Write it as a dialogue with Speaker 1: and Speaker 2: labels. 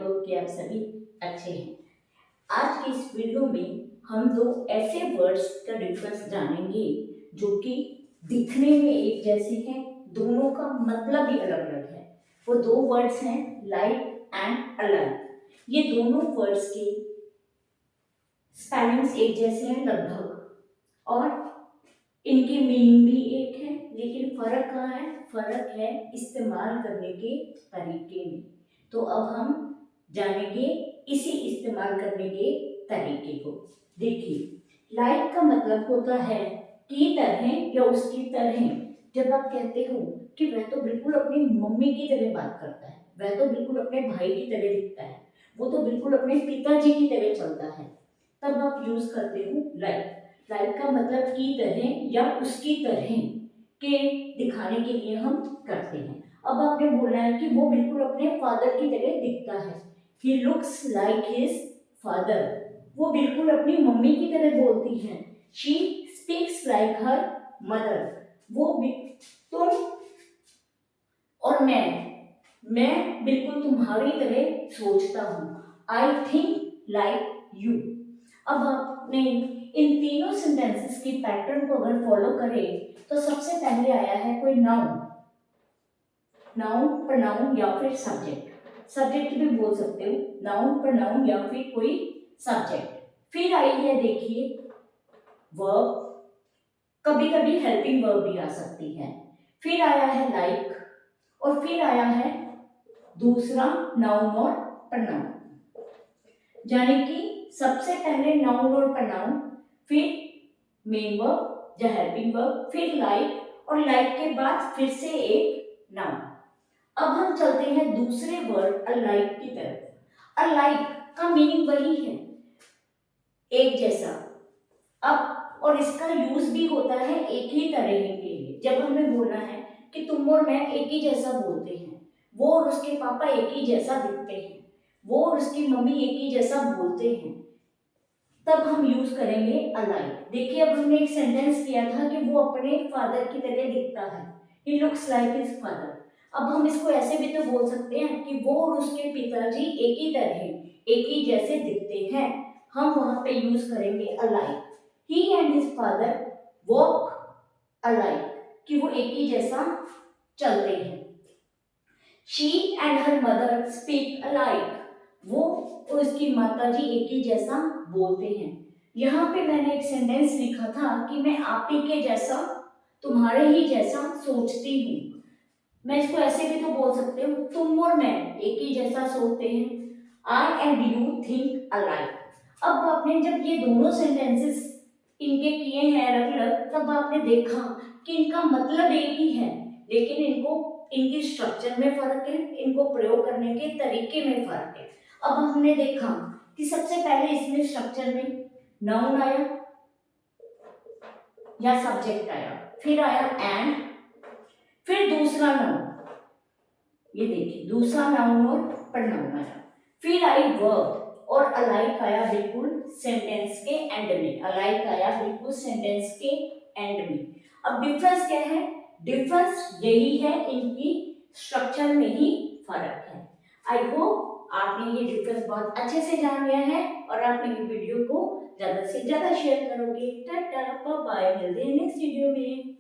Speaker 1: Hope कि आप सभी अच्छे हैं। आज की इस वीडियो में हम दो ऐसे वर्ड्स का डिफरेंस जानेंगे जो कि दिखने में एक जैसे हैं, दोनों का मतलब भी अलग अलग है। वो दो वर्ड्स हैं लाइक एंड अलाइक। ये दोनों वर्ड्स के स्पेलिंग्स एक जैसे हैं लगभग, और इनकी मीनिंग भी एक है, लेकिन फर्क कहाँ है? फर्क है इस्तेमाल करने के तरीके में। तो अब हम जानेंगे इसी इस्तेमाल करने के तरीके को। देखिए, लाइक का मतलब होता है की तरह या उसकी तरह। जब आप कहते हो कि वह तो बिल्कुल अपनी मम्मी की तरह बात करता है, वह तो बिल्कुल अपने भाई की तरह दिखता है, वो तो बिल्कुल अपने पिताजी की तरह चलता है, तब आप यूज करते हो लाइक। लाइक का मतलब की तरह या उसकी तरह के दिखाने के लिए हम करते हैं। अब आपने बोलना है कि वो बिल्कुल अपने फादर की तरह दिखता है, he looks like his father. वो बिल्कुल अपनी मम्मी की तरह बोलती है, she speaks like her mother. वो तुम और मैं बिल्कुल तुम्हारी तरह सोचता हूँ, आई थिंक लाइक यू। अब आपने इन तीनों सेंटेंसेस की पैटर्न को अगर फॉलो करें तो सबसे पहले आया है कोई नाउन, नाउन प्रोनाउन या फिर सब्जेक्ट। सब्जेक्ट भी बोल सकते हो, नाउन प्रोनाउन या फिर कोई सब्जेक्ट। फिर आई है देखिए वर्ब, कभी कभी हेल्पिंग वर्ब भी आ सकती है। फिर आया है लाइक, और फिर आया है दूसरा नाउन और प्रोनाउन। यानी कि सबसे पहले नाउन और प्रोनाउन, फिर मेन वर्ब या हेल्पिंग वर्ब, फिर लाइक, और लाइक के बाद फिर से एक नाउन। अब हम चलते हैं दूसरे वर्ड अलाइक की तरफ। अलाइक का मीनिंग वही है, एक जैसा। अब और इसका यूज भी होता है एक ही तरह के लिए। जब हमें बोलना है कि तुम और मैं एक ही जैसा बोलते हैं, वो और उसके पापा एक ही जैसा दिखते हैं, वो और उसकी मम्मी एक ही जैसा बोलते हैं, तब हम यूज करेंगे अलाइक। देखिए, अब हमने एक सेंटेंस किया था कि वो अपने फादर की तरह दिखता है, he looks like his father. अब हम इसको ऐसे भी तो बोल सकते हैं कि वो और उसके पिताजी एक ही तरह, एक ही जैसे दिखते हैं। हम वहां पे यूज करेंगे alike. He and his father walk alike, कि वो एक ही जैसा चलते हैं। She and her mother speak alike, वो और उसकी माता जी एक ही जैसा बोलते हैं। यहाँ पे मैंने एक सेंटेंस लिखा था कि मैं आप ही के जैसा, तुम्हारे ही जैसा सोचती हूँ। मैं इसको ऐसे भी तो बोल सकते हूँ, तुम और मैं एक ही जैसा सोचते हैं, आई एंड यू थिंक अलाइक। अब आपने जब ये दोनों सेंटेंसेस इनके किए हैं अलग अलग, तब आपने देखा कि इनका मतलब एक ही है, लेकिन इनको इनकी स्ट्रक्चर में फर्क है, इनको प्रयोग करने के तरीके में फर्क है। अब हमने देखा कि सबसे पहले इसमें स्ट्रक्चर में नाउन आया या सब्जेक्ट आया, फिर आया एंड, फिर दूसरा नाउन, ये देखिए दूसरा नाउन और प्रोनाउन आया, फिर आई वर्ब, और अलाइक आया बिल्कुल सेंटेंस के एंड में। अलाइक आया बिल्कुल सेंटेंस के एंड में। अब डिफरेंस क्या है? डिफरेंस यही है, इनकी स्ट्रक्चर में ही फर्क है। आई होप आपने ये डिफरेंस बहुत अच्छे से जान लिया है और आप मेरी वीडियो को ज्यादा से ज्यादा शेयर करोगे। टाटा बाय बाय, मिलते हैं नेक्स्ट वीडियो में।